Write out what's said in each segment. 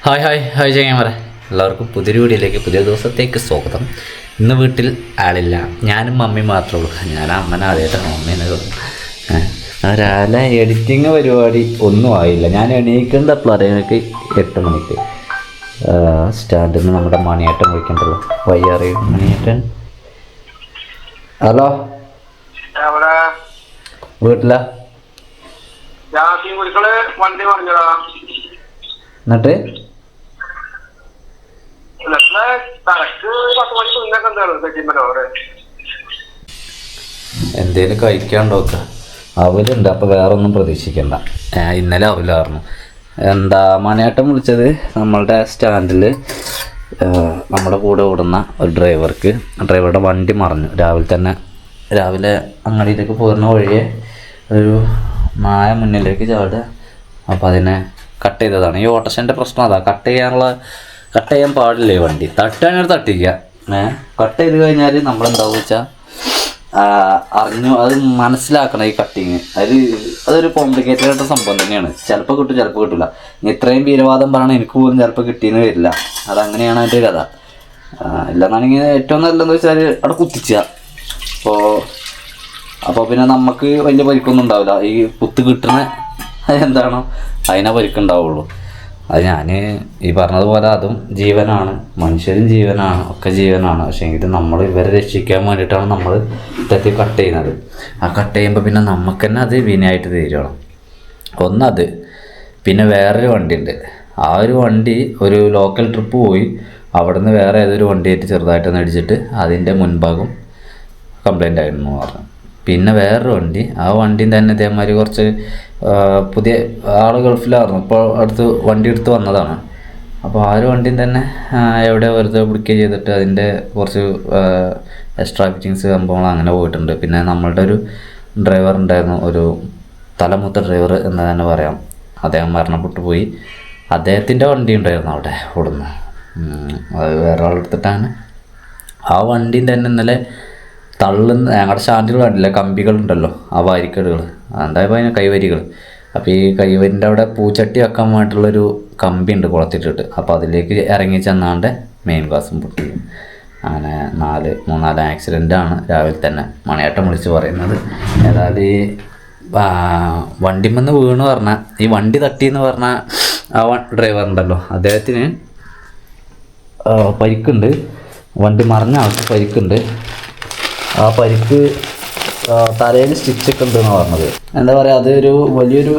Hi hi hi ചങ്ങന്മാരെ, എല്ലാവർക്കും പുതിയൊരു വീഡിയോയിലേക്ക് പുതിയ ദിവസത്തേക്ക് സ്വാഗതം. ഇന്ന് വീട്ടിൽ ആളില്ല, ഞാനും മമ്മിയും മാത്രമേ ഉള്ളൂ. ഞാൻ അമ്മനെ ആദ്യമായിട്ടാണ് മമ്മീനെ രാവിലെ എഡിറ്റിങ് പരിപാടി ഒന്നും ആയില്ല. ഞാൻ എണീക്കുന്നത് എപ്പോഴറിയാമെനിക്ക് 8 മണിക്ക്. സ്റ്റാൻഡിൽ നിന്ന് നമ്മുടെ മണിയേട്ടൻ വിളിക്കണ്ടല്ലോ, വയ്യാറിയും മണിയേട്ടൻ. ഹലോ, വീട്ടിലാ? എന്നിട്ട് എന്തേലും കഴിക്കാണ്ടോക്ക. അവലുണ്ട്, അപ്പോൾ വേറെ ഒന്നും പ്രതീക്ഷിക്കണ്ട. ഇന്നലെ അവലായിരുന്നു. എന്താ മണിയേട്ടൻ വിളിച്ചത്, നമ്മളുടെ സ്റ്റാൻഡിൽ നമ്മുടെ കൂടെ ഓടുന്ന ഒരു ഡ്രൈവറുടെ വണ്ടി മറിഞ്ഞു. രാവിലെ അങ്ങടിയിലേക്ക് പോകുന്ന വഴിയെ ഒരു നായ മുന്നിലേക്ക് ചാടുക. അപ്പോൾ അതിനെ കട്ട് ചെയ്തതാണ്. ഈ ഓട്ടോഷൻ്റെ പ്രശ്നം അതാ, കട്ട് ചെയ്യാൻ പാടില്ല ഈ വണ്ടി. തട്ടാനൊരു തട്ടിക്കുക. കട്ട് ചെയ്ത് കഴിഞ്ഞാൽ നമ്മളെന്താണെന്ന് വെച്ചാൽ അറിഞ്ഞു അത് മനസ്സിലാക്കണം. ഈ കട്ടിങ് അതൊരു കോംപ്ലിക്കേറ്റഡ് ആയിട്ട് സംഭവം തന്നെയാണ്. ചിലപ്പോൾ കിട്ടും, ചിലപ്പോൾ കിട്ടില്ല. ഇത്രയും വീരവാദം പറയണം എനിക്ക് പോലും ചിലപ്പോൾ കിട്ടിയെന്ന് വരില്ല. അതങ്ങനെയാണ് അതിൻ്റെ കഥ. ഇല്ലെന്നാണെങ്കിൽ ഏറ്റവും നല്ലതെന്ന് വെച്ചാൽ അവിടെ കുത്തിച്ച. അപ്പോൾ പിന്നെ നമുക്ക് വലിയ പരിക്കൊന്നും ഉണ്ടാവില്ല. ഈ കുത്ത് കിട്ടുന്ന എന്താണോ അതിനെ പരിക്കുണ്ടാവുള്ളൂ. അത് ഞാൻ ഈ പറഞ്ഞതുപോലെ അതും ജീവനാണ്, മനുഷ്യരും ജീവനാണ്, ഒക്കെ ജീവനാണ്. പക്ഷേ ഇത് നമ്മൾ ഇവരെ രക്ഷിക്കാൻ വേണ്ടിയിട്ടാണ് നമ്മൾ ഇത്തരത്തിൽ കട്ട് ചെയ്യുന്നത്. ആ കട്ട് ചെയ്യുമ്പോൾ പിന്നെ നമുക്ക് തന്നെ അത് വിനയായിട്ട് തീരണം. ഒന്നത്. പിന്നെ വേറൊരു വണ്ടിയുണ്ട്. ആ ഒരു വണ്ടി ഒരു ലോക്കൽ ട്രിപ്പ് പോയി അവിടെ നിന്ന് വേറെ ഏതൊരു വണ്ടിയായിട്ട് ചെറുതായിട്ടൊന്ന് അടിച്ചിട്ട് അതിൻ്റെ മുൻഭാഗം കംപ്ലൈൻ്റ് ആയിരുന്നു പറഞ്ഞു. പിന്നെ വേറൊരു വണ്ടി, ആ വണ്ടിയും തന്നെ ഇതേമാതിരി കുറച്ച് പുതിയ ആൾ ഗൾഫിലായിരുന്നു, ഇപ്പോൾ വണ്ടി എടുത്ത് വന്നതാണ്. അപ്പോൾ ആ ഒരു വണ്ടിയും തന്നെ എവിടെ വെറുതെ പിടിക്കുകയും ചെയ്തിട്ട് അതിൻ്റെ കുറച്ച് എക്സ്ട്രാ ഫിറ്റിങ്സ് സംഭവങ്ങൾ അങ്ങനെ പോയിട്ടുണ്ട്. പിന്നെ നമ്മളുടെ ഒരു ഡ്രൈവർ ഉണ്ടായിരുന്നു, ഒരു തലമൂത്ത ഡ്രൈവർ എന്ന് തന്നെ പറയാം. അദ്ദേഹം മരണപ്പെട്ടു പോയി. അദ്ദേഹത്തിൻ്റെ വണ്ടി ഉണ്ടായിരുന്നു അവിടെ ഓടുന്നു. അത് വേറെ ആളെടുത്തിട്ടാണ്. ആ വണ്ടിയും തന്നെ ഇന്നലെ തള്ളുന്ന ഞങ്ങളുടെ സ്റ്റാൻഡിൽ കണ്ടില്ല, കമ്പികളുണ്ടല്ലോ, ആ വാരിക്കേടുകൾ, എന്തായാലും അതിന് കൈവരികൾ. അപ്പോൾ ഈ കൈവരിൻ്റെ അവിടെ പൂച്ചട്ടി വെക്കാൻ വേണ്ടിയിട്ടുള്ളൊരു കമ്പി ഉണ്ട് കുളത്തിട്ടിട്ട്. അപ്പോൾ അതിലേക്ക് ഇറങ്ങി ചെന്നാണ്ട് മെയിൻ ഗ്ലാസും പൊട്ടി. അങ്ങനെ 3-4 ആക്സിഡൻ്റാണ് രാവിലെ തന്നെ മണിയേട്ടൻ വിളിച്ച് പറയുന്നത്. ഏതായാലും ഈ വണ്ടിമെന്ന് വീണ് പറഞ്ഞാൽ, ഈ വണ്ടി തട്ടിയെന്ന് പറഞ്ഞാൽ ആ ഡ്രൈവറുണ്ടല്ലോ അദ്ദേഹത്തിന് പരിക്കുണ്ട്. വണ്ടി മറിഞ്ഞ ആൾക്ക് പരിക്കുണ്ട്. ആ പരിക്ക് തലയിൽ സ്റ്റിച്ചൊക്കെ ഉണ്ടെന്ന് പറഞ്ഞത്. എന്താ പറയുക, അതൊരു വലിയൊരു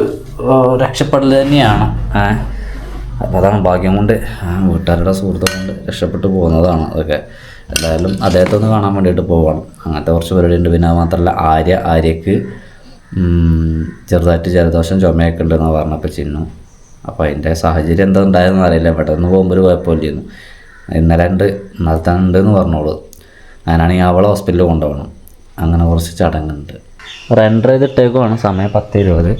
രക്ഷപ്പെടൽ തന്നെയാണ്. അപ്പോൾ അതാണ് ഭാഗ്യം കൊണ്ട്, വീട്ടുകാരുടെ സുഹൃത്തുക്കൾ കൊണ്ട് രക്ഷപ്പെട്ടു പോകുന്നതാണ് അതൊക്കെ. എന്തായാലും അദ്ദേഹത്തെ ഒന്ന് കാണാൻ വേണ്ടിയിട്ട് പോകണം. അങ്ങനത്തെ കുറച്ച് പരിപാടിയുണ്ട്. പിന്നെ അത് മാത്രമല്ല ആര്യക്ക് ചെറുതായിട്ട് ജലദോഷം ചുമയൊക്കെ ഉണ്ടെന്ന് പറഞ്ഞപ്പോൾ ചിന്നു. അപ്പോൾ അതിൻ്റെ സാഹചര്യം എന്താ ഉണ്ടായതെന്ന് അറിയില്ല. പെട്ടെന്ന് പോകുമ്പോൾ ഒരു കുഴപ്പമില്ലായിരുന്നു. ഇന്നലെ ഉണ്ടെന്ന് പറഞ്ഞോളൂ. അങ്ങനെയാണെങ്കിൽ അവളെ ഹോസ്പിറ്റലിൽ കൊണ്ടുപോകണം. അങ്ങനെ കുറച്ച് ചടങ്ങുണ്ട്. റെൻഡർ ചെയ്തിട്ടേക്കുവാണ്. സമയം 10:20.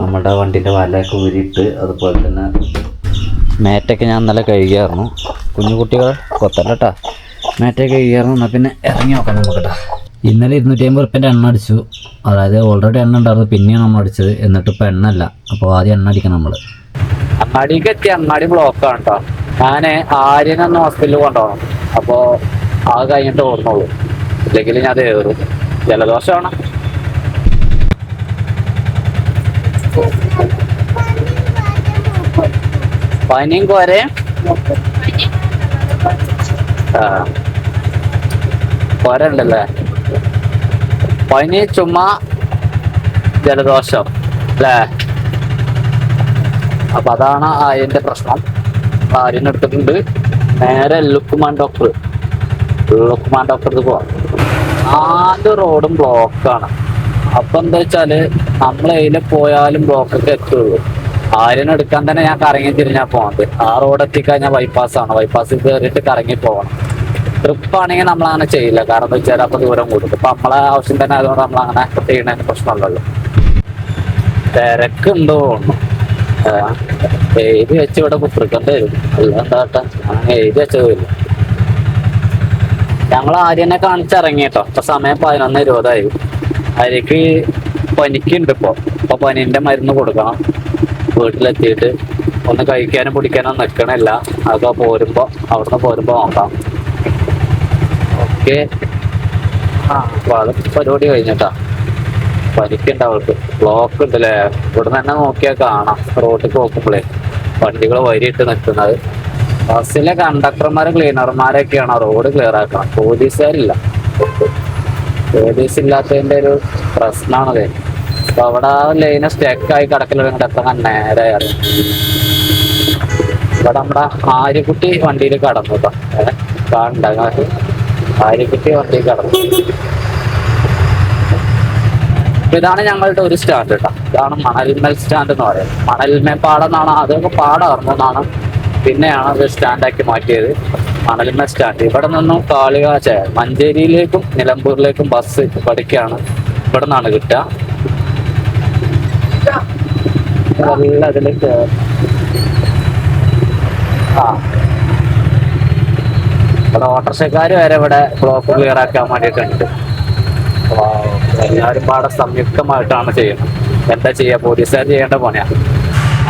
നമ്മുടെ വണ്ടീൻ്റെ വലയൊക്കെ ഊരിയിട്ട്, അതുപോലെ തന്നെ മേറ്റൊക്കെ ഞാൻ ഇന്നലെ കഴുകിയായിരുന്നു. കുഞ്ഞു കുട്ടികൾ കൊത്തല്ല കേട്ടോ, മേറ്റൊക്കെ കഴുകിയായിരുന്നു. എന്നാൽ പിന്നെ ഇറങ്ങി നോക്കാം നമുക്കെട്ടാ. ഇന്നലെ 250 റുപ്യൻ്റെ എണ്ണ അടിച്ചു. അതായത് ഓൾറെഡി എണ്ണ ഉണ്ടായിരുന്നു, പിന്നെയാണ് നമ്മൾ അടിച്ചത്. എന്നിട്ട് ഇപ്പോൾ എണ്ണ. അപ്പോൾ ആദ്യം എണ്ണ അടിക്കണം നമ്മൾ. അങ്ങാടിക്ക് എത്തി. അങ്ങാടി ബ്ലോക്കാണ് കേട്ടോ. ഞാൻ ആര്യനൊന്ന് ഹോസ്പിറ്റലിൽ കൊണ്ടുപോകണം. അപ്പോൾ അത് കഴിഞ്ഞിട്ട് ഓർമ്മയുള്ളൂ, ഇല്ലെങ്കിൽ ഞാൻ അത് കയറും. ജലദോഷമാണ്. പനിയും കോരയും കോര ഉണ്ടല്ലേ. പനി, ചുമ, ജലദോഷം അല്ലേ. അപ്പം അതാണ് അതിൻ്റെ പ്രശ്നം. ആര്യനെടുത്തിട്ടുണ്ട്. നേരെ ലുക്കുമാൻ ഡോക്ടർക്ക് പോവാം. 4 റോഡും ബ്ലോക്കാണ്. അപ്പം എന്താ വെച്ചാൽ നമ്മൾ അതിൽ പോയാലും ബ്ലോക്കൊക്കെ എത്തുള്ളൂ. ആര്യനെടുക്കാൻ തന്നെ ഞാൻ കറങ്ങി തിരിഞ്ഞാൽ പോകുന്നത്. ആ റോഡ് എത്തിക്കഴിഞ്ഞാൽ ബൈപ്പാസാണ്. ബൈപ്പാസ് കയറിയിട്ട് കറങ്ങി പോകണം. ട്രിപ്പാണെങ്കിൽ നമ്മളങ്ങനെ ചെയ്യില്ല, കാരണം എന്താ വെച്ചാൽ അപ്പോൾ ദൂരം കൂടും. ഇപ്പം നമ്മളെ ആവശ്യം തന്നെ ആയതുകൊണ്ട് നമ്മളങ്ങനെ ചെയ്യണതിന് പ്രശ്നമുള്ളല്ലോ. തിരക്കുണ്ടോ എഴുതി വെച്ച് ഇവിടെ കുത്തിരിക്കേണ്ടി വരും. അല്ല എന്താ കേട്ടോ, അങ്ങനെ എഴുതി വെച്ചതുമില്ല. ഞങ്ങൾ ആര്യനെ കാണിച്ചിറങ്ങി കേട്ടോ. ഇപ്പൊ സമയം 11:20. ആര്യക്ക് പനിക്കുണ്ട്. ഇപ്പോൾ പനീൻ്റെ മരുന്ന് കൊടുക്കണം. വീട്ടിലെത്തിയിട്ട് ഒന്ന് കഴിക്കാനും പിടിക്കാനും നിൽക്കണില്ല. അതൊക്കെ പോരുമ്പോൾ അവിടുന്ന് പോരുമ്പോൾ നോക്കാം. ഓക്കെ. അപ്പോൾ അത് പരിപാടി കഴിഞ്ഞിട്ടാ. പനിക്കുണ്ട് അവൾക്ക്. ബ്ലോക്ക് ഉണ്ടല്ലേ. ഇവിടുന്ന് തന്നെ നോക്കിയാൽ കാണാം. റോഡിൽ നോക്കുമ്പോഴേ വണ്ടികൾ വരിയിട്ട് നിൽക്കുന്നത്. ബസ്സിലെ കണ്ടക്ടർമാരും ക്ലീനർമാരൊക്കെയാണ് റോഡ് ക്ലിയർ ആക്കണം. പോലീസുകാരില്ല. പോലീസ് ഇല്ലാത്തതിൻ്റെ ഒരു പ്രശ്നമാണത്. അപ്പൊ അവിടെ ലൈന് സ്റ്റക്കായി കിടക്കൽ ഇങ്ങോട്ട് എത്താൻ നേരെ അറിയാം. ഇവിടെ നമ്മുടെ ആര്യക്കുട്ടി വണ്ടിയിൽ കടന്നു കേട്ടോ. കാണുന്നുണ്ട് ആര്യക്കുട്ടി വണ്ടിയിൽ കടന്നു. ഇതാണ് ഞങ്ങളുടെ ഒരു സ്റ്റാൻഡ് കേട്ടോ. ഇതാണ് മണൽമേൽ സ്റ്റാൻഡ് എന്ന് പറയുന്നത്. മണൽമേ പാടെന്നാണ്, അതൊക്കെ പാടായിരുന്നു എന്നാണ്, പിന്നെയാണ് അത് സ്റ്റാൻഡാക്കി മാറ്റിയത്. മണൽമേ സ്റ്റാൻഡ്. ഇവിടെ നിന്നും കാളികാച്ച മഞ്ചേരിയിലേക്കും നിലമ്പൂരിലേക്കും ബസ് പഠിക്കാണ് ഇവിടെ നിന്നാണ് കിട്ടുക. നല്ല അതിലേക്ക് ഇവിടെ ഓട്ടോറിക്ഷക്കാർ വരെ ഇവിടെ ബ്ലോക്ക് ക്ലിയർ ആക്കാൻ വേണ്ടിയിട്ടുണ്ട്. എല്ലാവരും പാടെ സംയുക്തമായിട്ടാണ് ചെയ്യുന്നത്. എന്താ ചെയ്യുക, പോലീസുകാർ ചെയ്യേണ്ട പണിയാണ്.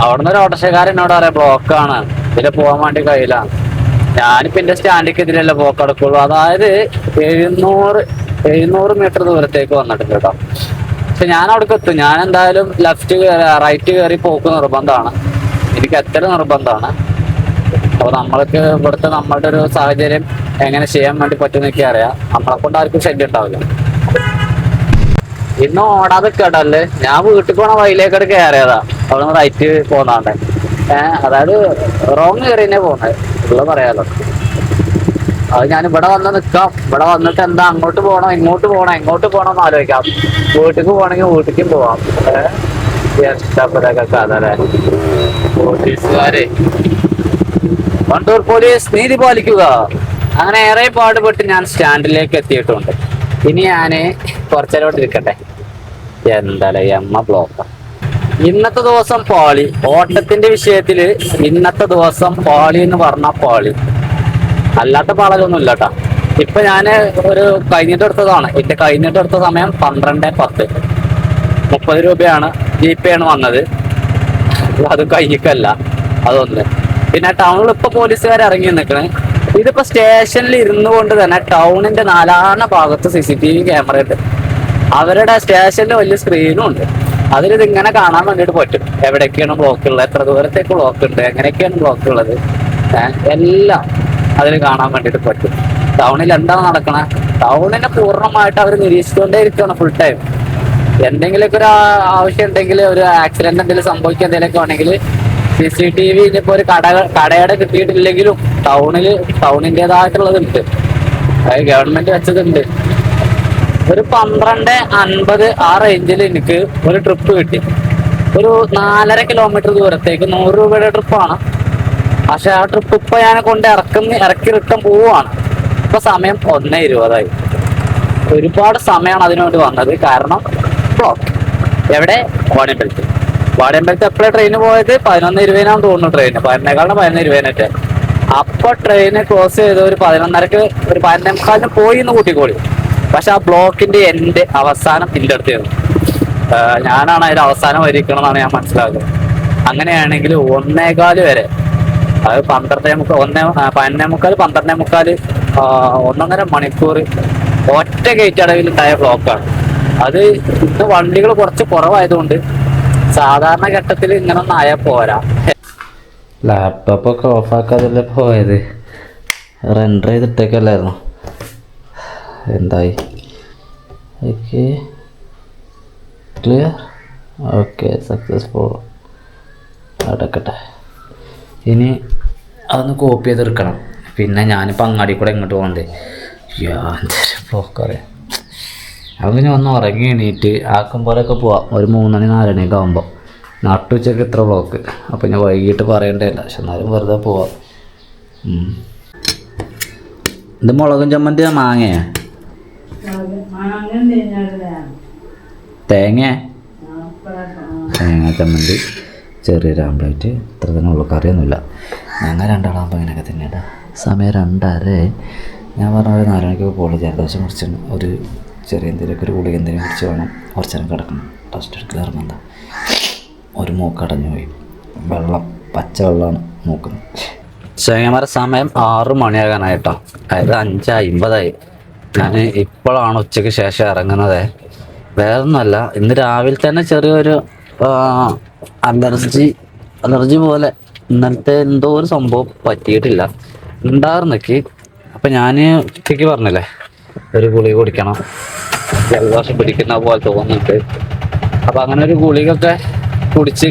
അവിടുന്ന് ഒരു ഓട്ടോറിക്ഷക്കാരൻ എന്നോട് പറയാം ബ്ലോക്കാണ്, ഇതിൽ പോകാൻ വേണ്ടി കഴിയില്ല. ഞാനിപ്പോൾ എൻ്റെ സ്റ്റാൻഡിലേക്ക് ഇതിലല്ല ബ്ലോക്ക് എടുക്കുള്ളൂ. അതായത് 700 മീറ്റർ ദൂരത്തേക്ക് വന്നിട്ടുണ്ട് കേട്ടോ. പക്ഷെ ഞാൻ അവിടേക്ക് എത്തും. ഞാൻ എന്തായാലും റൈറ്റ് കയറി പോക്ക് നിർബന്ധമാണ്. എനിക്ക് എത്ര നിർബന്ധമാണ്. അപ്പോൾ നമ്മൾക്ക് ഇവിടുത്തെ നമ്മളുടെ ഒരു സാഹചര്യം എങ്ങനെ ചെയ്യാൻ വേണ്ടി പറ്റുമെന്നൊക്കെ അറിയാം. നമ്മളെ കൊണ്ട് ആർക്കും ശല്യം ഉണ്ടാവില്ല. ഇന്ന് ഓടാതെ കേട്ടല്ലേ, ഞാൻ വീട്ടിൽ പോണ വഴിയിലേക്കട് കയറിയതാ. അവിടെ നിന്ന് റൈറ്റ് പോന്നാണ്ട് അതായത് റോങ് കയറി തന്നെ പോകുന്നത് ഉള്ള പറയാലോ. അത് ഞാൻ ഇവിടെ വന്ന് നിൽക്കാം. ഇവിടെ വന്നിട്ട് എന്താ അങ്ങോട്ട് പോകണോ എങ്ങോട്ട് പോകണോ എന്ന് ആലോചിക്കാം. വീട്ടിലേക്ക് പോകണമെങ്കിൽ വീട്ടിലേക്കും പോവാം. ഇഷ്ടപ്പെട്ടൊക്കെ കഥല്ലേ. പോലീസുകാരെ, വണ്ടൂർ പോലീസ് നീതി പാലിക്കുക. അങ്ങനെ ഏറെ പാടുപെട്ട് ഞാൻ സ്റ്റാൻഡിലേക്ക് എത്തിയിട്ടുണ്ട്. ഇനി ഞാൻ കുറച്ചേരോട്ട് ഇരിക്കട്ടെ. എന്തായാലും എമ്മ ബ്ലോക്ക്. ഇന്നത്തെ ദിവസം പാളി. ഓട്ടത്തിന്റെ വിഷയത്തില് ഇന്നത്തെ ദിവസം പാളി എന്ന് പറഞ്ഞ പാളി. അല്ലാത്ത പാളലൊന്നും ഇല്ല കേട്ടോ. ഇപ്പൊ ഞാന് ഒരു കഴിഞ്ഞിട്ട് എടുത്തതാണ്. എന്റെ കഴിഞ്ഞിട്ട് എടുത്ത സമയം 12:10. 30 രൂപയാണ് GPay ആണ് വന്നത്. അത് കഴിഞ്ഞിക്കല്ല അതൊന്ന്. പിന്നെ ടൗണിൽ ഇപ്പൊ പോലീസുകാർ ഇറങ്ങി നിൽക്കണേ. ഇതിപ്പോ സ്റ്റേഷനിൽ ഇരുന്നു കൊണ്ട് തന്നെ ടൗണിന്റെ നാലാണ ഭാഗത്ത് CCTV ക്യാമറ ഉണ്ട്. അവരുടെ സ്റ്റേഷനിൽ വലിയ സ്ക്രീനും ഉണ്ട്. അതിലിത് ഇങ്ങനെ കാണാൻ വേണ്ടിയിട്ട് പറ്റും. എവിടെയൊക്കെയാണ് ബ്ലോക്ക് ഉള്ളത്, എത്ര ദൂരത്തേക്ക് ബ്ലോക്ക് ഉണ്ട്, എങ്ങനെയൊക്കെയാണ് ബ്ലോക്ക് ഉള്ളത്, എല്ലാം അതിൽ കാണാൻ വേണ്ടിയിട്ട് പറ്റും. ടൗണിൽ എന്താണ് നടക്കണേ, ടൗണിനെ പൂർണ്ണമായിട്ട് അവർ നിരീക്ഷിച്ചുകൊണ്ടേ ഇരിക്കുകയാണ് ഫുൾ ടൈം. എന്തെങ്കിലുമൊക്കെ ഒരു ആവശ്യം ഉണ്ടെങ്കിൽ, ഒരു ആക്സിഡന്റ് എന്തെങ്കിലും സംഭവിക്കുക എന്തെങ്കിലുമൊക്കെ ആണെങ്കിൽ CCTV ഇനിയിപ്പോൾ ഒരു കടയുടെ കിട്ടിയിട്ടില്ലെങ്കിലും ടൗണിൻ്റെതായിട്ടുള്ളതുണ്ട്. അത് ഗവൺമെന്റ് വെച്ചതുണ്ട്. ഒരു 12:50 ആ റേഞ്ചിൽ എനിക്ക് ഒരു ട്രിപ്പ് കിട്ടി. ഒരു 4.5 കിലോമീറ്റർ ദൂരത്തേക്ക് 100 രൂപയുടെ ട്രിപ്പാണ്. പക്ഷെ ആ ട്രിപ്പ് ഇപ്പൊ ഞാൻ കൊണ്ട് ഇറക്കി റിട്ടേൺ പോവുകയാണ്. ഇപ്പൊ സമയം 1:20. ഒരുപാട് സമയമാണ് അതിനുവേണ്ടി വന്നത്. കാരണം ബ്ലോക്ക്. എവിടെ? വാടിയമ്പലത്ത് എപ്പോഴാണ് ട്രെയിന് പോയത്? 11:20 തോന്നുന്നു ട്രെയിന്. 11:15 അപ്പൊ ട്രെയിന് ക്ലോസ് ചെയ്ത് ഒരു 11:30 ഒരു 11:45 പോയി എന്ന് കൂട്ടിക്കോളി. പക്ഷെ ആ ബ്ലോക്കിന്റെ എന്റെ അവസാനം എൻ്റെ അടുത്തായിരുന്നു. ഞാനാണ് അതിന്റെ അവസാനം വരിക്കണമെന്നാണ് ഞാൻ മനസ്സിലാക്കുന്നത്. അങ്ങനെയാണെങ്കിൽ 1:15 വരെ, അത് 11:45 12:45 1.5 മണിക്കൂർ ഒറ്റ ഗേറ്റ് അടവിലുണ്ടായ ബ്ലോക്കാണ്. അത് ഇന്ന് വണ്ടികൾ കുറച്ച് കുറവായതുകൊണ്ട് സാധാരണ ഘട്ടത്തിൽ ഇങ്ങനൊന്നും ആയാൽ പോരാ. ലാപ്ടോപ്പൊക്കെ ഓഫാക്കാതല്ലേ പോയത്, റെൻഡർ ചെയ്തിട്ടേക്കല്ലായിരുന്നു. എന്തായി? Okay clear. Okay successful. അടക്കട്ടെ. ഇനി അതൊന്ന് കോപ്പി ചെയ്തെടുക്കണം. പിന്നെ ഞാനിപ്പോൾ അങ്ങാടി കൂടെ ഇങ്ങോട്ട് പോകണ്ടേ. ബ്ലോക്കറിയാം. അങ്ങനെ ഒന്ന് ഉറങ്ങി എണീറ്റ് ആക്കും പോലെയൊക്കെ പോവാം. ഒരു 3 മണി 4 മണിയൊക്കെ ആകുമ്പോൾ. നട്ടുച്ചയ്ക്ക് ഇത്ര ബ്ലോക്ക്. അപ്പോൾ ഞാൻ വൈകിട്ട് പറയേണ്ടതല്ല, പക്ഷെ എന്നാലും വെറുതെ പോവാം. ഇത് മുളകും ചമ്മന്തി മാങ്ങയാ തേങ്ങ ചമ്മന്തി, ചെറിയൊരു ആംപ്ലേറ്റ്. ഇത്ര തന്നെ ഉള്ളു, കറിയൊന്നുമില്ല. ഞങ്ങൾ രണ്ടാളാകുമ്പോൾ ഇങ്ങനെയൊക്കെ തന്നെയാണ്. സമയം 2:30. ഞാൻ പറഞ്ഞ ഒരു 4 മണിക്കൊക്കെ പോകുള്ളൂ. ജലദോഷം കുറിച്ചാണ്. ഒരു ചെറിയ എന്തെങ്കിലുമൊക്കെ ഒരു ഗുളിക എന്തെങ്കിലും കുറിച്ച് വേണം കുറച്ച് നേരം കിടക്കണം. റെസ്റ്റ് എടുക്കൽ ഇറങ്ങണ്ട. ഒരു മൂക്കടഞ്ഞു പോയി. വെള്ളം പച്ചവെള്ളമാണ് നോക്കുന്നത്. ചങ്ങന്മാരെ സമയം 6 മണിയാകാനായിട്ടോ, അതായത് 5:50. ഞാൻ ഇപ്പോഴാണ് ഉച്ചയ്ക്ക് ശേഷം ഇറങ്ങുന്നത്. വേറൊന്നുമല്ല, ഇന്ന് രാവിലെ തന്നെ ചെറിയൊരു അലർജി പോലെ ഇന്നലത്തെ എന്തോ ഒരു സംഭവം പറ്റിയിട്ടില്ല ഉണ്ടായിരുന്നേക്ക്. അപ്പം ഞാൻ ഉച്ചയ്ക്ക് പറഞ്ഞില്ലേ ഒരു ഗുളിക കുടിക്കണം, ജലദോഷം പിടിക്കുന്ന പോലെ തോന്നിയിട്ട്. അപ്പം അങ്ങനെ ഒരു ഗുളികൊക്കെ കുടിച്ച്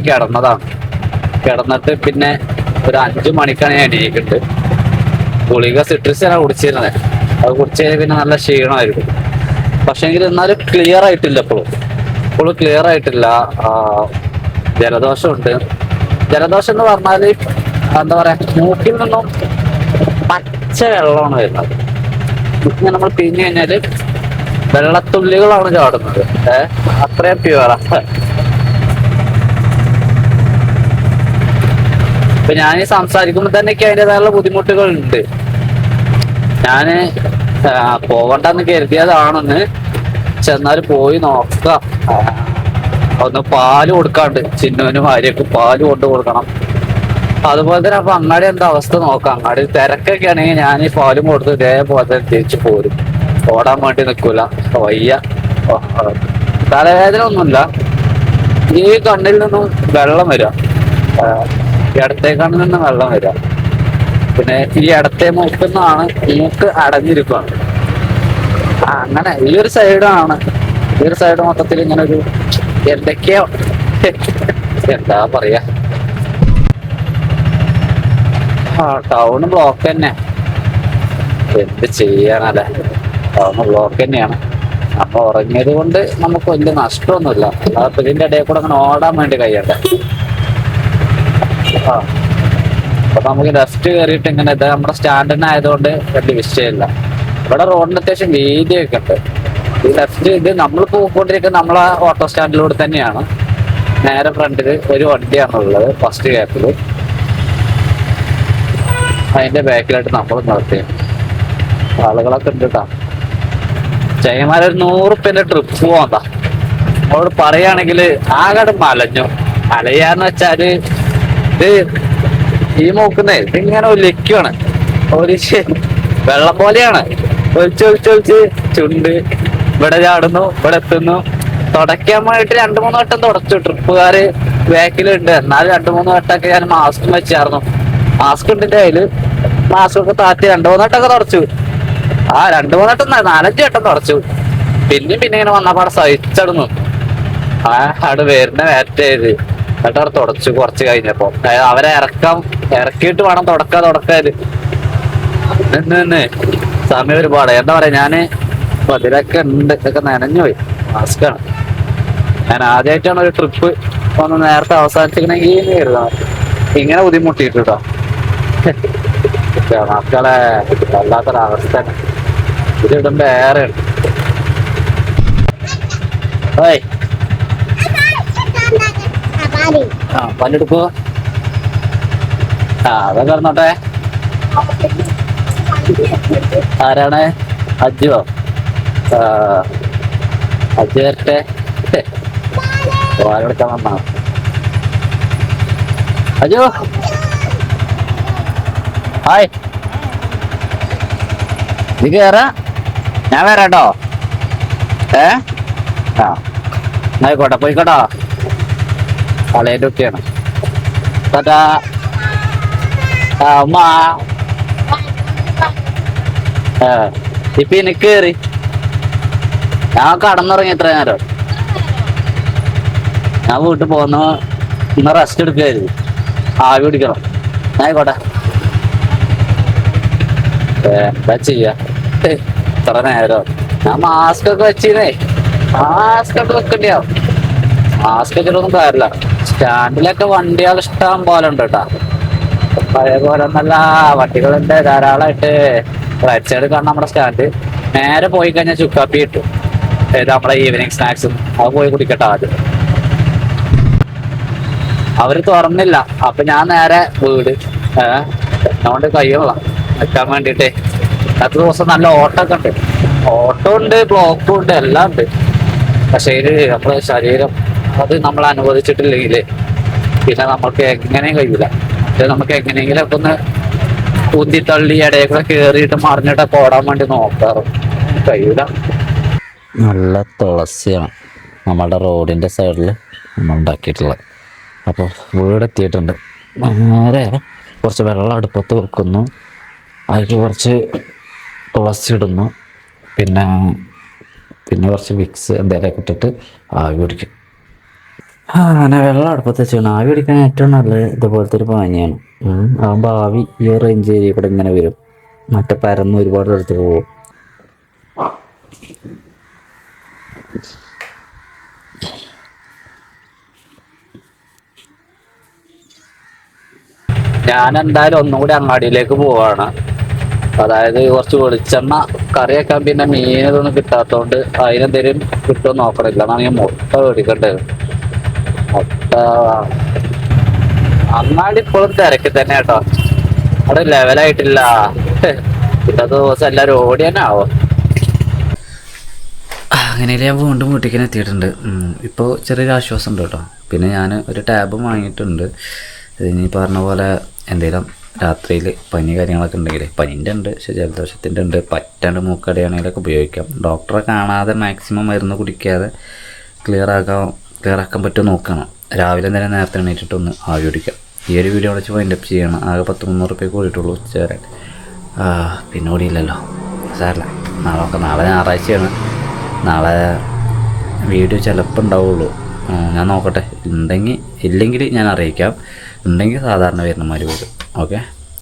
കിടന്നിട്ട് പിന്നെ ഒരു 5 മണിക്കാണ് ഞാൻ എണീക്കുന്നത്. ഗുളിക സിട്രിസാണ് കുടിച്ചിരുന്നത്. അത് കുടിച്ച് കഴിഞ്ഞാൽ പിന്നെ നല്ല ക്ഷീണമായിരിക്കും. പക്ഷേ എങ്കിൽ എന്നാലും ക്ലിയർ ആയിട്ടില്ല. ഇപ്പോഴും ക്ലിയർ ആയിട്ടില്ല. ജലദോഷമുണ്ട്. ജലദോഷം എന്ന് പറഞ്ഞാൽ എന്താ പറയുക, മൂക്കിൽ നിന്നും പച്ച വെള്ളമാണ് വരുന്നത്. ഇങ്ങനെ നമ്മൾ പിഴിഞ്ഞു കഴിഞ്ഞാൽ വെള്ളത്തുള്ളികളാണ് ചാടുന്നത്. അത്രയും പ്യുവറാ. ഇപ്പൊ ഞാൻ സംസാരിക്കുമ്പോൾ തന്നെ എനിക്ക് അതിൻ്റെതായുള്ള ബുദ്ധിമുട്ടുകളുണ്ട്. ഞാൻ പോകണ്ടെന്ന് കരുതിയതാണെന്ന്, ചെന്നാൽ പോയി നോക്കാം. ഒന്ന് പാല് കൊടുക്കാണ്ട്, ചിന്നുവിനും ഭാര്യയ്ക്ക് പാല് കൊടുക്കണം. അതുപോലെ തന്നെ അപ്പൊ അങ്ങാടി എന്താ അവസ്ഥ നോക്കാം. അങ്ങാടി തിരക്കൊക്കെ ആണെങ്കിൽ ഞാൻ ഈ പാലും കൊടുത്ത് ഇതേപോലെ തന്നെ തിരിച്ചു പോരും. ഓടാൻ വേണ്ടി നിൽക്കൂല, വയ്യ. തലവേദന ഒന്നുമില്ല, ഈ കണ്ണിൽ നിന്നും വെള്ളം വരിക, ഇടത്തെ കണ്ണിൽ നിന്നും വെള്ളം വരിക. പിന്നെ ഈ ഇടത്തെ മൂക്കിന്നാണ് മൂക്ക് അടഞ്ഞിരിക്കുകയാണ്. അങ്ങനെ ഈ ഒരു സൈഡാണ്. ഈ ഒരു സൈഡ് മൊത്തത്തിൽ ഇങ്ങനെ ഒരു എന്തൊക്കെയോ എന്താ പറയാ, ടൗണ് ബ്ലോക്ക് തന്നെ. എന്ത് ചെയ്യാനല്ലേ, ടൗണ് ബ്ലോക്ക് തന്നെയാണ്. അപ്പൊ ഉറങ്ങിയത് കൊണ്ട് നമുക്ക് വലിയ നഷ്ടമൊന്നുമില്ല. അപ്പൊ ഇതിന്റെ ഇടയിൽ കൂടെ അങ്ങനെ ഓടാൻ വേണ്ടി കഴിയണ്ടേ. അപ്പൊ നമുക്ക് ലെഫ്റ്റ് കയറിയിട്ട് ഇങ്ങനെ ഇത് നമ്മുടെ സ്റ്റാൻഡിന് ആയതുകൊണ്ട് വലിയ വിഷയമില്ല. ഇവിടെ റോഡിന് അത്യാവശ്യം വീതിയൊക്കെ ഉണ്ട്. ഈ ലെഫ്റ്റ് ഇത് നമ്മൾ പോയിക്കൊണ്ടിരിക്കുന്നത് നമ്മളെ ഓട്ടോ സ്റ്റാൻഡിലൂടെ തന്നെയാണ്. നേരെ ഫ്രണ്ടില് ഒരു വണ്ടിയാണുള്ളത്, ഫസ്റ്റ് ഗ്യാപ്പില്. അതിന്റെ ബാക്കിലായിട്ട് നമ്മൾ നിർത്തി. ആളുകളൊക്കെ ഉണ്ട് കേട്ടോ. ചൈമാരൊരു 100 റുപ്യന്റെ ട്രിപ്പ് പോകാ. അവരോട് പറയുകയാണെങ്കിൽ ആകെ മലഞ്ഞു. മലയാന്ന് വെച്ചാല് ഇത് ഈ മൂക്കുന്നേ ഇതിങ്ങനെ ഒലിക്കാണ്. വെള്ളം പോലെയാണ്. ഒലിച്ചൊലിച്ച് ചുണ്ട് ഇവിടെ ചാടുന്നു, ഇവിടെ എത്തുന്നു. തുടയ്ക്കാൻ വേണ്ടിട്ട് 2-3 വട്ടം തുടച്ചു. ട്രിപ്പുകാര് ബാക്കിലുണ്ട്. എന്നാലും 2-3 വട്ടമൊക്കെ ഞാൻ മാസ്കും വെച്ചായിരുന്നു. മാസ്ക് ഉണ്ട് എൻ്റെ കയ്യില്. മാസ്ക് ഒക്കെ താത്തി 2-3 വട്ടമൊക്കെ തുടച്ചു. 2-3 വട്ടം 4-5 വട്ടം തുടച്ചു. പിന്നെ ഇങ്ങനെ വന്നപ്പാടെ സഹിച്ചടന്നു. അവിടെ വരുന്ന വേറ്റേത് എന്നിട്ട് അവിടെ തുടച്ചു. കുറച്ച് കഴിഞ്ഞപ്പോ അവരെ ഇറക്കിയിട്ട് വേണം തുടക്കാത്. നിന്ന് സമയം ഒരുപാട്. എന്താ പറയാ, ഞാന് അതിലൊക്കെ ഉണ്ട്, ഇതൊക്കെ നനഞ്ഞു പോയി. മാസ്കാണ്. ഞാൻ ആദ്യമായിട്ടാണ് ഒരു ട്രിപ്പ് ഒന്ന് നേരത്തെ അവസാനിച്ചിരിക്കണമെങ്കിൽ ഇങ്ങനെ ബുദ്ധിമുട്ടിട്ടോ. മക്കളെ വല്ലാത്തൊരവസ്ഥ. ഇതിടുമ്പോ ഏറെ ഉണ്ട്. പല്ലെടുക്കോ? അതൊക്കെ പറഞ്ഞോട്ടെ. ആരാണ്? അജുവോ? അജു വരട്ടെ. പാലെടുക്കാൻ വന്നാ അജു. ഹായ്, നീ കേറാ, ഞാൻ വരാട്ടോ. ആയിക്കോട്ടെ, പോയിക്കോട്ടോ. പളയുടെ ഒക്കെയാണ്. ഉമ്മ ഇപ്പൊ എനിക്ക് കേറി. ഞാൻ കടന്നുറങ്ങി ഇത്ര നേരം. ഞാൻ വീട്ടിൽ പോന്ന ഇന്ന് റെസ്റ്റ് എടുക്കായിരുന്നു. ആവി പിടിക്കണം. ആയിക്കോട്ടെ, എന്താ ചെയ്യാ, ഇത്ര നേരം. ഞാൻ മാസ്ക് ഒക്കെ വെച്ചിരുന്നേ. മാസ്ക് ഒക്കെ വെക്കണ്ടിയാവും. മാസ്ക് വെച്ചിട്ടൊന്നും കാര്യമില്ല. സ്റ്റാൻഡിലൊക്കെ വണ്ടികൾ ഇഷ്ടം പോലെ ഉണ്ട് കേട്ടാ. പഴയ പോലെ ഒന്നല്ല, വണ്ടികളുണ്ട് ധാരാളമായിട്ട്. റൈറ്റ് സൈഡ് കാണാൻ നമ്മുടെ സ്റ്റാൻഡ്. നേരെ പോയി കഴിഞ്ഞാൽ ചുക്കാപ്പി കിട്ടും. നമ്മളെ ഈവനിങ് സ്നാക്സും അത് പോയി കുടിക്കട്ടെ ആദ്യം. അവര് തുറന്നില്ല. അപ്പൊ ഞാൻ നേരെ വീട് അതുകൊണ്ട് കയ്യുള്ള നിൽക്കാൻ വേണ്ടിട്ടേ. അത്ര ദിവസം നല്ല ഓട്ടോ ഒക്കെ ഉണ്ട്. ഓട്ടോ ഉണ്ട്, ബ്ലോക്കും ഉണ്ട്, എല്ലാം ഉണ്ട്. പക്ഷേ ഇത് നമ്മുടെ ശരീരം അത് നമ്മൾ അനുവദിച്ചിട്ടില്ലെങ്കിൽ പിന്നെ നമുക്ക് എങ്ങനെയും കഴിയില്ല. പക്ഷെ നമുക്ക് എങ്ങനെയെങ്കിലും ഒക്കെ ഒന്ന് കുന്തിത്തള്ളി ഇടയൊക്കെ കയറിയിട്ട് മറിഞ്ഞിട്ടൊക്കെ ഓടാൻ വേണ്ടി നോക്കാറ്, കഴിയില്ല. നല്ല തുളസിയാണ് നമ്മളുടെ റോഡിൻ്റെ സൈഡിൽ നമ്മൾ ഉണ്ടാക്കിയിട്ടുള്ളത്. അപ്പോൾ വീടെത്തിയിട്ടുണ്ട്. നേരെ കുറച്ച് വെള്ളം അടുപ്പത്ത് വെക്കുന്നു, അതിൽ കുറച്ച് തുളസി ഇടുന്നു, പിന്നെ കുറച്ച് വിക്സ് എന്തെങ്കിലുമൊക്കെ ഇട്ടിട്ട് ആവി പിടിക്കും. അങ്ങനെ വെള്ളം അടുപ്പത്ത് വെച്ചാണ് ആവി പിടിക്കാൻ ഏറ്റവും നല്ലത് ഇതുപോലത്തെ ഒരു പാനിയാണ്. ആകുമ്പോൾ ആവി ഈ റേഞ്ച് ഏരിയ കൂടെ ഇങ്ങനെ വരും, മറ്റേ പരന്ന് ഒരുപാട് എടുത്ത് പോകും. ഞാൻ എന്തായാലും ഒന്നുകൂടി അങ്ങാടിയിലേക്ക് പോവാണ്. അതായത് കുറച്ച് വെളിച്ചെണ്ണ കറി വെക്കാൻ, പിന്നെ മീൻ ഇതൊന്നും കിട്ടാത്തതുകൊണ്ട് അതിനെന്തെങ്കിലും കിട്ടുമോ നോക്കണില്ല. എന്നാണെങ്കിൽ മുട്ട മേടിക്കണ്ടത്. മുട്ട അങ്ങാടി ഇപ്പോഴും തിരക്കി തന്നെ കേട്ടോ, അവിടെ ലെവലായിട്ടില്ല. ഇന്നത്തെ ദിവസം എല്ലാവരും ഓടി തന്നെ ആവും. അങ്ങനെയല്ലേ ഞാൻ വീണ്ടും വീട്ടിലേക്ക് എത്തിയിട്ടുണ്ട്. ഇപ്പോൾ ചെറിയൊരു ആശ്വാസം ഉണ്ട് കേട്ടോ. പിന്നെ ഞാൻ ഒരു ടാബും വാങ്ങിയിട്ടുണ്ട്. ഇനി പറഞ്ഞ പോലെ എന്തെങ്കിലും രാത്രിയിൽ പനി കാര്യങ്ങളൊക്കെ ഉണ്ടെങ്കിൽ, പനീൻ്റെ ഉണ്ട് പക്ഷേ ജലദോഷത്തിൻ്റെ ഉണ്ട്, പറ്റാണ്ട് മൂക്കടയാണെങ്കിലൊക്കെ ഉപയോഗിക്കാം. ഡോക്ടറെ കാണാതെ മാക്സിമം മരുന്ന് കുടിക്കാതെ ക്ലിയർ ആക്കാൻ പറ്റുമോ നോക്കണം. രാവിലെ തന്നെ നേരത്തെ എണീറ്റിട്ടൊന്ന് ആവി പിടിക്കാം. ഈ ഒരു വീഡിയോ വെച്ച് വൈൻഡപ്പ് ചെയ്യണം. ആകെ 10-300 റുപ്യ കൂടിയിട്ടുള്ളൂ ഉച്ചവരാൻ. പിന്നെ ഓടിയില്ലല്ലോ, സാറില്ല. നാളെ ഞായറാഴ്ചയാണ്. നാളെ വീഡിയോ ചിലപ്പോൾ ഉണ്ടാവുള്ളൂ. ഞാൻ നോക്കട്ടെ, ഇല്ലെങ്കിൽ ഞാൻ അറിയിക്കാം. ഉണ്ടെങ്കിൽ സാധാരണ വരുന്ന മാതിരി വരും. ഓക്കെ.